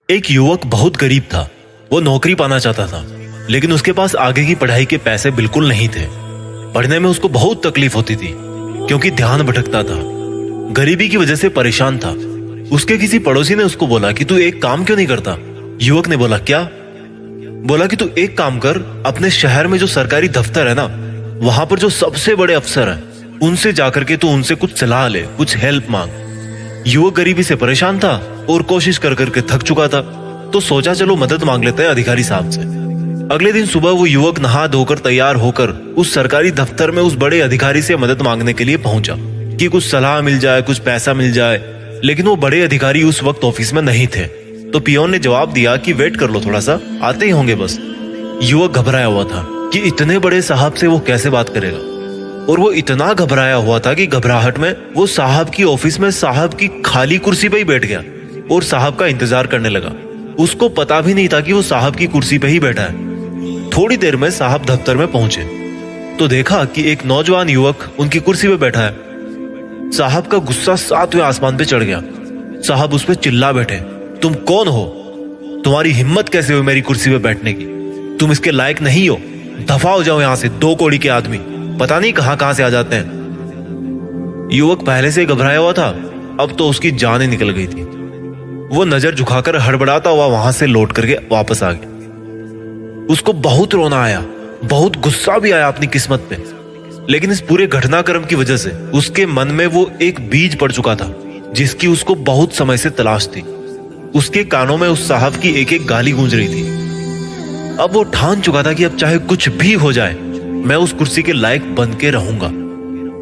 एक युवक बहुत गरीब था। वो नौकरी पाना चाहता था, लेकिन उसके पास आगे की पढ़ाई के पैसे बिल्कुल नहीं थे। पढ़ने में उसको बहुत तकलीफ होती थी क्योंकि ध्यान भटकता था। गरीबी की वजह से परेशान था। उसके किसी पड़ोसी ने उसको बोला कि तू एक काम क्यों नहीं करता। युवक ने बोला क्या? बोला कि तू एक काम कर, अपने शहर में जो सरकारी दफ्तर है ना, वहां पर जो सबसे बड़े अफसर हैं उनसे जाकर के तू उनसे कुछ सलाह ले, कुछ हेल्प मांग। युवक गरीबी से परेशान था और कोशिश कर करके थक चुका था, तो सोचा चलो मदद मांग लेते हैं अधिकारी साहब से। अगले दिन सुबह वो युवक नहा धोकर तैयार होकर उस सरकारी दफ्तर में उस बड़े अधिकारी से मदद मांगने के लिए पहुंचा कि कुछ सलाह मिल जाए, कुछ पैसा मिल जाए। लेकिन वो बड़े अधिकारी उस वक्त ऑफिस में नहीं थे। तो पियोन ने जवाब दिया कि वेट कर लो, थोड़ा सा आते ही होंगे बस। युवक घबराया हुआ था कि इतने बड़े साहब से वो कैसे बात करेगा, और वो इतना घबराया हुआ था कि घबराहट में वो साहब की ऑफिस में साहब की खाली कुर्सी पे ही बैठ गया और साहब का इंतजार करने लगा। उसको पता भी नहीं था कि वो साहब की कुर्सी पे ही बैठा है। थोड़ी देर में साहब दफ्तर में पहुंचे तो देखा कि एक नौजवान युवक उनकी कुर्सी पे बैठा है। साहब का गुस्सा 7वें आसमान पे चढ़ गया। साहब उस पे चिल्ला बैठे, तुम कौन हो? तुम्हारी हिम्मत कैसे हुई मेरी कुर्सी पे बैठने की? तुम इसके लायक नहीं हो, दफा हो जाओ यहां से, 2 कौड़ी के आदमी पता नहीं कहां से आ जाते हैं। युवक पहले से घबराया हुआ था, अब तो उसकी जान ही निकल गई थी। वो नजर झुकाकर हड़बड़ाता हुआ वहां से लौट करके वापस आ गया। उसको बहुत रोना आया, बहुत गुस्सा भी आया अपनी किस्मत पे। लेकिन इस पूरे घटनाक्रम की वजह से उसके मन में वो एक बीज पड़ चुका था जिसकी उसको बहुत समय से तलाश थी। उसके कानों में उस साहब की एक एक गाली गूंज रही थी। अब वो ठान चुका था कि अब चाहे कुछ भी हो जाए, मैं उस कुर्सी के लायक बन के रहूंगा।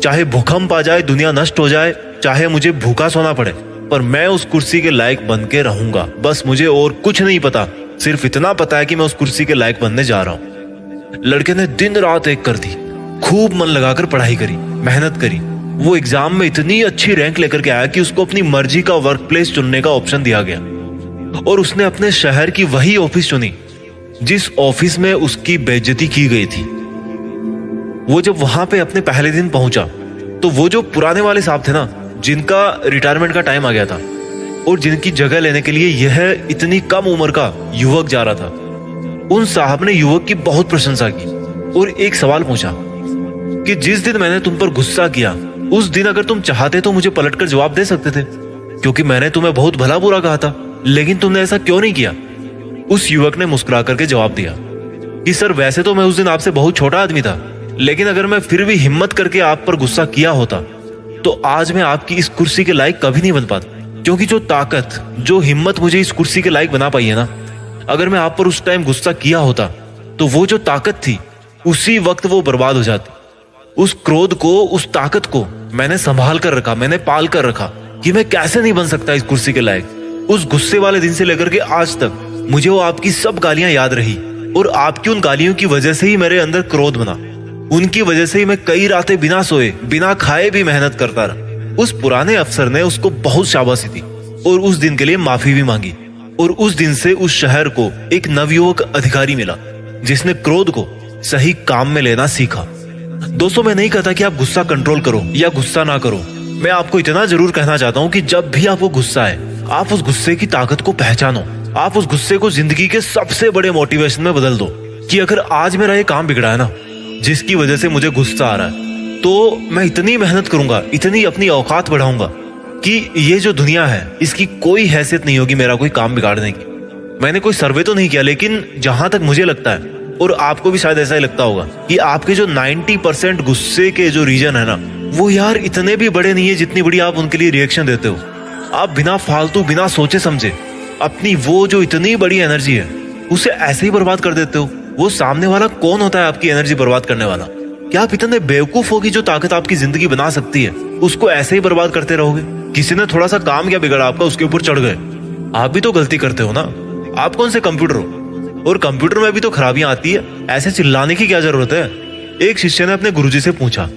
चाहे भूकंप आ जाए, दुनिया नष्ट हो जाए, चाहे मुझे भूखा सोना पड़े, पर मैं उस कुर्सी के लायक बन के रहूंगा। बस मुझे और कुछ नहीं पता, सिर्फ इतना पता है कि मैं उस कुर्सी के लायक बनने जा रहा हूं। लड़के ने दिन रात एक कर दी, खूब मन लगाकर पढ़ाई करी, मेहनत करी। वो एग्जाम में इतनी अच्छी रैंक लेकर के आया कि उसको अपनी मर्जी का वर्क प्लेस चुनने का ऑप्शन दिया गया, और उसने अपने शहर की वही ऑफिस चुनी जिस ऑफिस में उसकी बेइज्जती की गई थी। वो जब वहां पे अपने पहले दिन पहुंचा तो वो जो पुराने वाले साहब थे ना, जिनका रिटायरमेंट का टाइम आ गया था और जिनकी जगह लेने के लिए यह इतनी कम उम्र का युवक जा रहा था, उन साहब ने युवक की बहुत प्रशंसा की और एक सवाल पूछा कि जिस दिन मैंने तुम पर गुस्सा किया, उस दिन अगर तुम चाहते तो मुझे पलटकर जवाब दे सकते थे, क्योंकि मैंने तुम्हें बहुत भला बुरा कहा था, लेकिन तुमने ऐसा क्यों नहीं किया? उस युवक ने मुस्कुरा करके जवाब दिया कि सर, वैसे तो मैं उस दिन आपसे बहुत छोटा आदमी था, लेकिन अगर मैं फिर भी हिम्मत करके आप पर गुस्सा किया होता तो आज मैं आपकी इस कुर्सी के लायक कभी नहीं बन पाता। क्योंकि जो ताकत, जो हिम्मत मुझे इस कुर्सी के लायक बना पाई है ना, अगर मैं आप पर उस टाइम गुस्सा किया होता तो वो जो ताकत थी उसी वक्त वो बर्बाद हो जाती। उस क्रोध को, उस ताकत को मैंने संभाल कर रखा, मैंने पाल कर रखा कि मैं कैसे नहीं बन सकता इस कुर्सी के लायक। उस गुस्से वाले दिन से लेकर के आज तक मुझे वो आपकी सब गालियां याद रही, और आपकी उन गालियों की वजह से ही मेरे अंदर क्रोध बना। उनकी वजह से ही मैं कई रातें बिना सोए, बिना खाए भी मेहनत करता रहा। उस पुराने अफसर ने उसको बहुत शाबाशी दी और उस दिन के लिए माफी भी मांगी, और उस दिन से उस शहर को एक नवयुवक अधिकारी मिला जिसने क्रोध को सही काम में लेना सीखा। दोस्तों, मैं नहीं कहता कि आप गुस्सा कंट्रोल करो या गुस्सा ना करो। मैं आपको इतना जरूर कहना चाहता हूं कि जब भी आपको गुस्सा है, आप उस गुस्से की ताकत को पहचानो। आप उस गुस्से को जिंदगी के सबसे बड़े मोटिवेशन में बदल दो कि अगर आज मेरा ये काम बिगड़ा है ना, जिसकी वजह से मुझे गुस्सा आ रहा है, तो मैं इतनी मेहनत करूंगा, इतनी अपनी औकात बढ़ाऊंगा कि ये जो दुनिया है इसकी कोई हैसियत नहीं होगी मेरा कोई काम बिगाड़ने की। मैंने कोई सर्वे तो नहीं किया, लेकिन जहां तक मुझे लगता है, और आपको भी शायद ऐसा ही लगता होगा, कि आपके जो 90% गुस्से के जो रीजन है ना, वो यार इतने भी बड़े नहीं है जितनी बड़ी आप उनके लिए रिएक्शन देते हो। आप बिना फालतू, बिना सोचे समझे अपनी वो जो इतनी बड़ी एनर्जी है उसे ऐसे ही बर्बाद कर देते हो। वो सामने वाला कौन होता है आपकी एनर्जी बर्बाद करने वाला? क्या आप इतने बेवकूफ हो कि जो ताकत आपकी जिंदगी बना सकती है उसको ऐसे ही बर्बाद करते रहोगे? किसी ने थोड़ा सा काम क्या बिगड़ा आपका, उसके ऊपर चढ़ गए। आप भी तो गलती करते हो ना, आप कौन से कंप्यूटर हो? और कंप्यूटर में भी तो खराबियां आती है, ऐसे चिल्लाने की क्या जरूरत है? एक शिष्य ने अपने गुरुजी से पूछा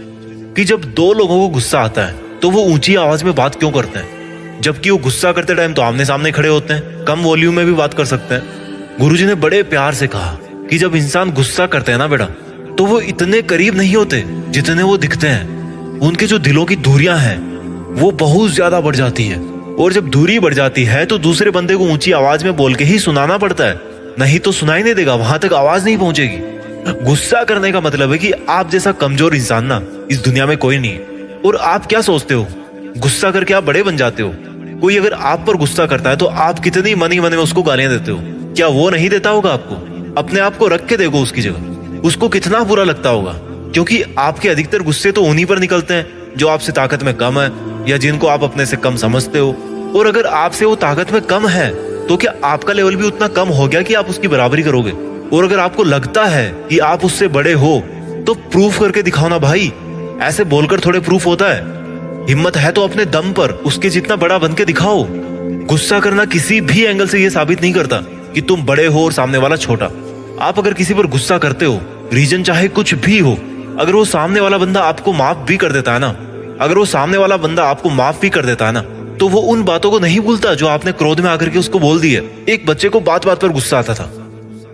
कि जब 2 लोगों को गुस्सा आता है तो वो ऊंची आवाज में बात क्यों करते हैं, जबकि वो गुस्सा करते टाइम तो आमने सामने खड़े होते हैं, कम वॉल्यूम में भी बात कर सकते हैं। गुरुजी ने बड़े प्यार से कहा कि जब इंसान गुस्सा करते हैं ना बेटा, तो वो इतने करीब नहीं होते जितने वो दिखते हैं। उनके जो दिलों की दूरियां हैं वो बहुत ज्यादा बढ़ जाती है। और जब दूरी बढ़ जाती है तो दूसरे बंदे को ऊंची आवाज में बोल के ही सुनाना पड़ता है, नहीं तो सुनाई नहीं देगा, वहां तक आवाज नहीं पहुंचेगी। गुस्सा करने का मतलब है कि आप जैसा कमजोर इंसान ना इस दुनिया में कोई नहीं है। और आप क्या सोचते हो, गुस्सा करके आप बड़े बन जाते हो? कोई अगर आप पर गुस्सा करता है तो आप कितनी मन ही मन में उसको गालियां देते हो, क्या वो नहीं देता होगा आपको? अपने आप को रख के देखो उसकी जगह, उसको कितना बुरा लगता होगा। क्योंकि आपके अधिकतर गुस्से तो उन्हीं पर निकलते हैं जो आपसे ताकत में कम है या जिनको आप अपने से कम समझते हो। और अगर आपसे वो ताकत में कम है तो क्या आपका लेवल भी उतना कम हो गया कि आप उसकी बराबरी करोगे? और अगर आपको लगता है कि आप उससे बड़े हो तो प्रूफ करके दिखाओ ना भाई। ऐसे बोलकर थोड़े प्रूफ होता है। हिम्मत है तो अपने दम पर उसके जितना बड़ा बन के दिखाओ। गुस्सा करना किसी भी एंगल से ये साबित नहीं करता कि तुम बड़े हो और सामने वाला छोटा। आप अगर किसी पर गुस्सा करते हो, रीजन चाहे कुछ भी हो, अगर वो सामने वाला बंदा आपको माफ भी कर देता है ना, अगर वो सामने वाला बंदा आपको माफ भी कर देता है ना, तो वो उन बातों को नहीं भूलता जो आपने क्रोध में आकर के उसको बोल दी है। एक बच्चे को बात बात पर गुस्सा आता था।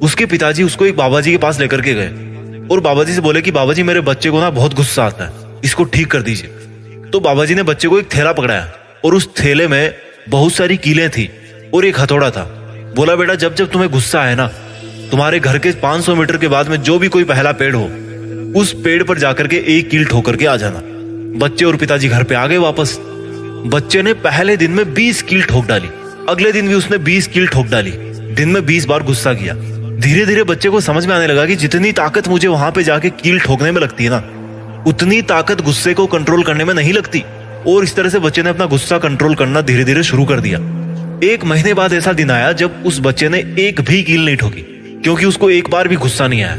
उसके पिताजी उसको एक बाबा जी के पास लेकर के गए और बाबा जी से बोले कि बाबा जी मेरे बच्चे को ना बहुत गुस्सा आता है, इसको ठीक कर दीजिए। तो बाबा जी ने बच्चे को एक थैला पकड़ाया और उस थैले में बहुत सारी कीलें थी और एक हथौड़ा था। बोला बेटा जब जब तुम्हें गुस्सा आए ना, तुम्हारे घर के 500 मीटर के बाद में जो भी कोई पहला पेड़ हो, उस पेड़ पर जाकर के एक कील ठोक करके आ जाना। बच्चे और पिताजी घर पे आ गए वापस। बच्चे ने पहले दिन में 20 कील ठोक डाली, अगले दिन भी उसने 20 कील ठोक डाली, दिन में 20 बार गुस्सा किया। धीरे धीरे बच्चे को समझ में आने लगा कि जितनी ताकत मुझे वहां पे जाके कील ठोकने में लगती है ना, उतनी ताकत गुस्से को कंट्रोल करने में नहीं लगती। और इस तरह से बच्चे ने अपना गुस्सा कंट्रोल करना धीरे धीरे शुरू कर दिया। 1 महीने बाद ऐसा दिन आया जब उस बच्चे ने एक भी कील नहीं ठोकी, क्योंकि उसको एक बार भी गुस्सा नहीं आया।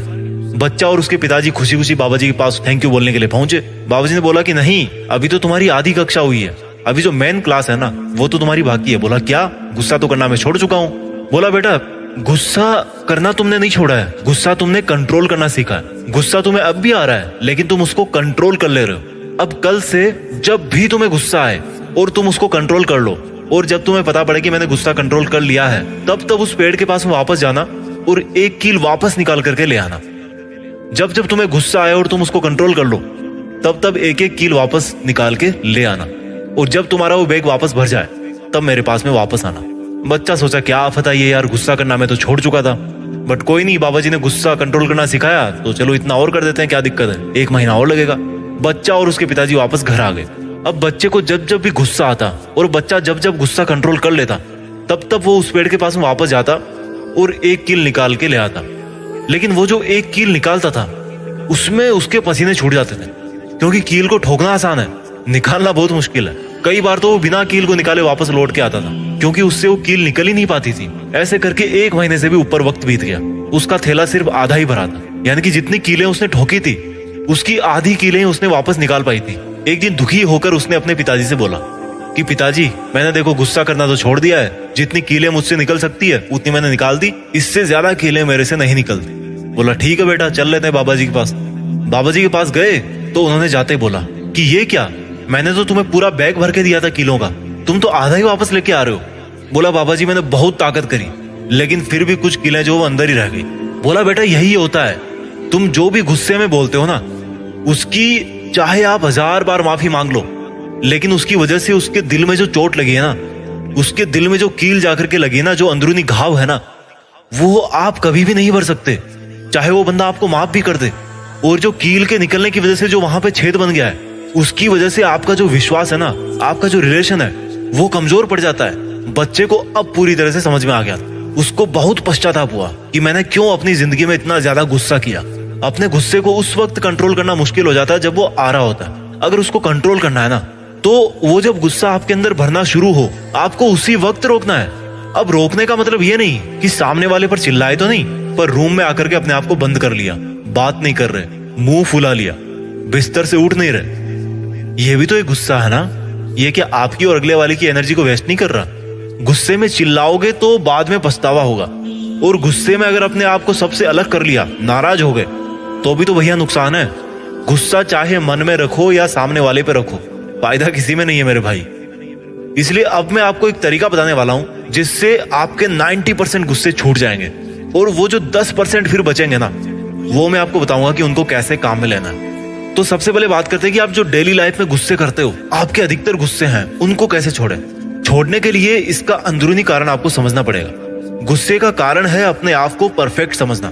बच्चा और उसके पिताजी खुशी खुशी बाबा जी के पास थैंक यू बोलने के लिए पहुंचे। बाबा जी ने बोला कि नहीं, अभी तो तुम्हारी आधी कक्षा हुई है, अभी जो मेन क्लास है ना वो तो तुम्हारी बाकी है। बोला क्या, गुस्सा तो करना मैं छोड़ चुका हूँ। बोला बेटा गुस्सा करना तुमने नहीं छोड़ा है, गुस्सा तुमने कंट्रोल करना सीखा है। गुस्सा तुम्हें अब भी आ रहा है लेकिन तुम उसको कंट्रोल कर ले रहे हो। अब कल से जब भी तुम्हें गुस्सा आए और तुम उसको कंट्रोल कर लो, और जब तुम्हें पता पड़े कि मैंने गुस्सा कंट्रोल कर लिया है, तब तब उस पेड़ के पास वापस जाना और एक कील वापस निकाल करके ले आना। जब जब तुम्हें गुस्सा आए और तुम उसको कंट्रोल कर लो, तब तब एक एक कील वापस निकाल के ले आना। और जब तुम्हारा वो बैग वापस भर जाए तब मेरे पास में वापस आना। बच्चा सोचा क्या आफत आई है यार, गुस्सा करना मैं तो छोड़ चुका था। बट कोई नहीं, बाबा जी ने गुस्सा कंट्रोल करना सिखाया तो चलो इतना और कर देते हैं, क्या दिक्कत है, 1 महीना और लगेगा। बच्चा और उसके पिताजी वापस घर आ गए। अब बच्चे को जब जब भी गुस्सा आता और बच्चा जब जब गुस्सा कंट्रोल कर लेता, तब तब वो उस पेड़ के पास में वापस जाता और एक कील निकाल के ले आता। लेकिन वो जो एक कील निकालता था उसमें उसके पसीने छूट जाते थे, क्योंकि कील को ठोकना आसान है, निकालना बहुत मुश्किल है। कई बार तो वो बिना कील को निकाले वापस लौट के आता था, क्योंकि उससे वो कील निकल ही नहीं पाती थी। ऐसे करके 1 महीने से भी ऊपर वक्त बीत गया। उसका थैला सिर्फ आधा ही भरा था, यानी कि जितनी कीलें उसने ठोकी थी उसकी आधी कीलें उसने वापस निकाल पाई थी। एक दिन दुखी होकर उसने अपने पिताजी से बोला कि पिताजी मैंने देखो गुस्सा करना तो छोड़ दिया है, जितनी कीलें मुझसे निकल सकती है उतनी मैंने निकाल दी, इससे ज्यादा कीलें मेरे से नहीं निकलती। बोला ठीक है बेटा, चल लेते हैं बाबा जी के पास। बाबा जी के पास गए तो उन्होंने जाते बोला कि ये क्या, मैंने तो तुम्हें पूरा बैग भर के दिया था कीलों का, तुम तो आधा ही वापस लेके आ रहे हो। बोला बाबा जी मैंने बहुत ताकत करी लेकिन फिर भी कुछ कीलें जो वो अंदर ही रह गई। बोला बेटा यही होता है, तुम जो भी गुस्से में बोलते हो ना, उसकी चाहे आप 1000 बार माफी मांग लो, लेकिन उसकी वजह से उसके दिल में जो चोट लगी है ना, उसके दिल में जो कील जाकर के लगी है ना, जो अंदरूनी घाव है ना, वो आप कभी भी नहीं भर सकते, चाहे वो बंदा आपको माफ भी कर दे। और जो कील के निकलने की वजह से जो वहां पे छेद बन गया है, उसकी वजह से आपका जो विश्वास है ना, आपका जो रिलेशन है, वो कमजोर पड़ जाता है। बच्चे को अब पूरी तरह से समझ में आ गया। उसको बहुत पश्चाताप हुआ कि मैंने क्यों अपनी जिंदगी में इतना ज्यादा गुस्सा किया। अपने गुस्से को उस वक्त कंट्रोल करना मुश्किल हो जाता है जब वो आ रहा होता है। अगर उसको कंट्रोल करना है ना, तो वो जब गुस्सा आपके अंदर भरना शुरू हो, आपको उसी वक्त रोकना है। अब रोकने का मतलब ये नहीं कि सामने वाले पर चिल्लाए तो नहीं, पर रूम में आकर के अपने आप को बंद कर लिया, बात नहीं कर रहे, मुंह फुला लिया, बिस्तर से उठ नहीं रहे। ये भी तो एक गुस्सा है ना। ये क्या आपकी और अगले वाले की एनर्जी को वेस्ट नहीं कर रहा? गुस्से में चिल्लाओगे तो बाद में पछतावा होगा, और गुस्से में अगर अपने आप को सबसे अलग कर लिया, नाराज हो गए, तो भी तो भैया नुकसान है। गुस्सा चाहे मन में रखो या सामने वाले पे रखो, फायदा किसी में नहीं है मेरे भाई। इसलिए अब मैं आपको एक तरीका बताने वाला हूं जिससे आपके 90% गुस्से छूट जाएंगे, और वो जो 10% फिर बचेंगे ना, वो मैं आपको बताऊंगा कि उनको कैसे काम में लेना है। तो सबसे पहले बात करते हैं कि आप जो डेली लाइफ में गुस्से करते हो, आपके अधिकतर गुस्से हैं, उनको कैसे छोड़ें। छोड़ने के लिए इसका अंदरूनी कारण आपको समझना पड़ेगा। गुस्से का कारण है अपने आप को परफेक्ट समझना।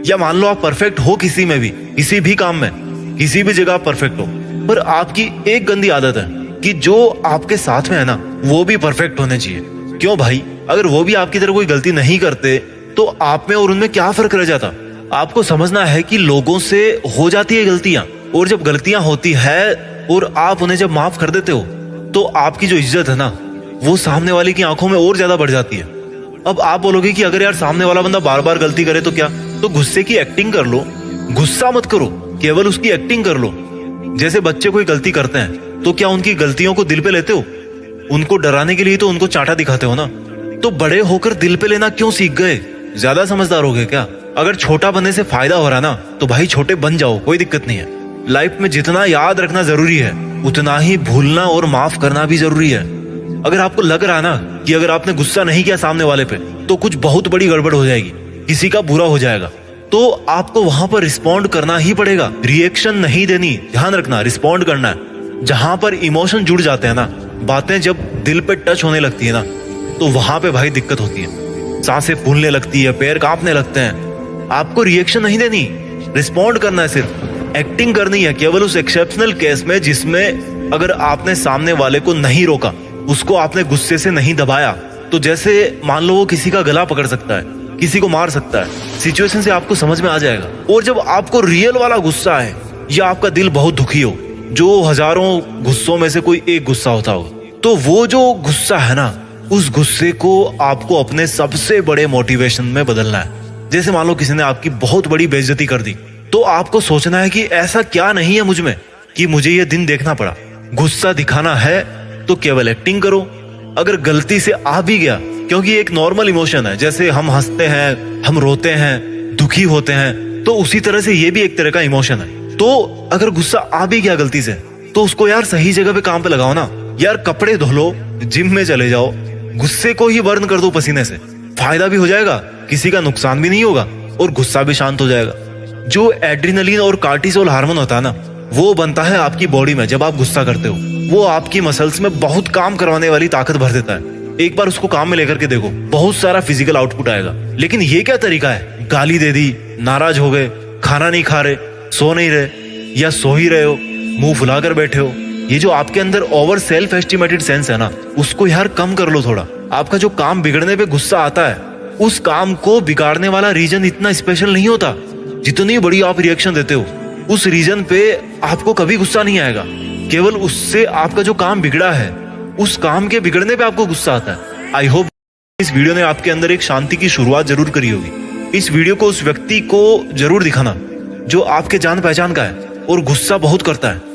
या मान लो आप परफेक्ट हो किसी में भी, किसी भी काम में, किसी भी जगह परफेक्ट हो, पर आपकी एक गंदी आदत है कि जो आपके साथ में है ना वो भी परफेक्ट होने चाहिए। क्यों भाई, अगर वो भी आपकी तरह कोई गलती नहीं करते तो आप में और उनमें क्या फर्क रह जाता। आपको समझना है कि लोगों से हो जाती है गलतियां, और जब गलतियां होती है और आप उन्हें जब माफ कर देते हो तो आपकी जो इज्जत है ना वो सामने वाले की आंखों में और ज्यादा बढ़ जाती है। अब आप बोलोगे कि अगर यार सामने वाला बंदा बार बार गलती करे तो क्या, तो गुस्से की एक्टिंग कर लो, गुस्सा मत करो, केवल उसकी एक्टिंग कर लो। जैसे बच्चे कोई गलती करते हैं तो क्या उनकी गलतियों को दिल पे लेते हो? उनको डराने के लिए तो उनको चांटा दिखाते हो ना। तो बड़े होकर दिल पे लेना क्यों सीख गए? ज्यादा समझदार हो गए क्या? अगर छोटा बनने से फायदा हो रहा ना तो भाई छोटे बन जाओ, कोई दिक्कत नहीं है। लाइफ में जितना याद रखना जरूरी है उतना ही भूलना और माफ करना भी जरूरी है। अगर आपको लग रहा ना कि अगर आपने गुस्सा नहीं किया सामने वाले पे तो कुछ बहुत बड़ी गड़बड़ हो जाएगी, किसी का बुरा हो जाएगा, तो आपको वहां पर रिस्पॉन्ड करना ही पड़ेगा। रिएक्शन नहीं देनी, ध्यान रखना, रिस्पॉन्ड करना है। जहां पर इमोशन जुड़ जाते हैं ना, बातें जब दिल पे टच होने लगती है ना तो वहां पे भाई दिक्कत होती है। सांसें फूलने लगती है, पैर कांपने लगते हैं। आपको रिएक्शन नहीं देनी, रिस्पॉन्ड करना है, सिर्फ एक्टिंग करनी है। केवल उस एक्सेप्शनल केस में जिसमें अगर आपने सामने वाले को नहीं रोका, उसको आपने गुस्से से नहीं दबाया, तो जैसे मान लो वो किसी का गला पकड़ सकता है, किसी को मार सकता है, सिचुएशन से आपको समझ में आ जाएगा। और जब आपको रियल वाला गुस्सा है या आपका दिल बहुत दुखी हो, जो हजारों गुस्सों में से कोई एक गुस्सा होता हो, तो वो जो गुस्सा है ना, उस गुस्से को आपको अपने सबसे बड़े मोटिवेशन में बदलना है। जैसे मान लो किसी ने आपकी बहुत बड़ी बेइज्जती कर दी, तो आपको सोचना है कि ऐसा क्या नहीं है मुझ में कि मुझे ये दिन देखना पड़ा। गुस्सा दिखाना है तो केवल एक्टिंग करो। अगर गलती से आ भी गया, क्योंकि एक नॉर्मल इमोशन है, जैसे हम हंसते हैं, हम रोते हैं, दुखी होते हैं, तो उसी तरह से ये भी एक तरह का इमोशन है। तो अगर गुस्सा आ भी गया गलती से, तो उसको यार सही जगह पे काम पे लगाओ ना। यार कपड़े धो लो, जिम में चले जाओ, गुस्से को ही बर्न कर दो पसीने से। फायदा भी हो जाएगा, किसी का नुकसान भी नहीं होगा और गुस्सा भी शांत हो जाएगा। जो एड्रिनलिन और कार्टिसोल हार्मोन होता है ना, वो बनता है आपकी बॉडी में जब आप गुस्सा करते हो। वो आपकी मसल्स में बहुत काम करवाने वाली ताकत भर देता है। एक बार उसको काम में लेकर के देखो, बहुत सारा फिजिकल आउटपुट आएगा। लेकिन ये क्या तरीका है? गाली दे दी, नाराज हो गए, खाना नहीं खा रहे, सो नहीं रहे, या सो ही रहे हो, मुंह फुलाकर बैठे हो। ये जो आपके अंदर ओवर सेल्फ एस्टिमेटेड सेंस है ना, उसको यार कम कर लो थोड़ा। आपका जो काम बिगड़ने पे गुस्सा आता है, उस काम को बिगाड़ने वाला रीजन इतना स्पेशल नहीं होता। जितनी बड़ी आप रिएक्शन देते हो, उस रीजन पे आपको कभी गुस्सा नहीं आएगा। केवल उससे आपका जो काम बिगड़ा है, उस काम के बिगड़ने पे आपको गुस्सा आता है। आई होप इस वीडियो ने आपके अंदर एक शांति की शुरुआत जरूर करी होगी। इस वीडियो को उस व्यक्ति को जरूर दिखाना जो आपके जान पहचान का है और गुस्सा बहुत करता है।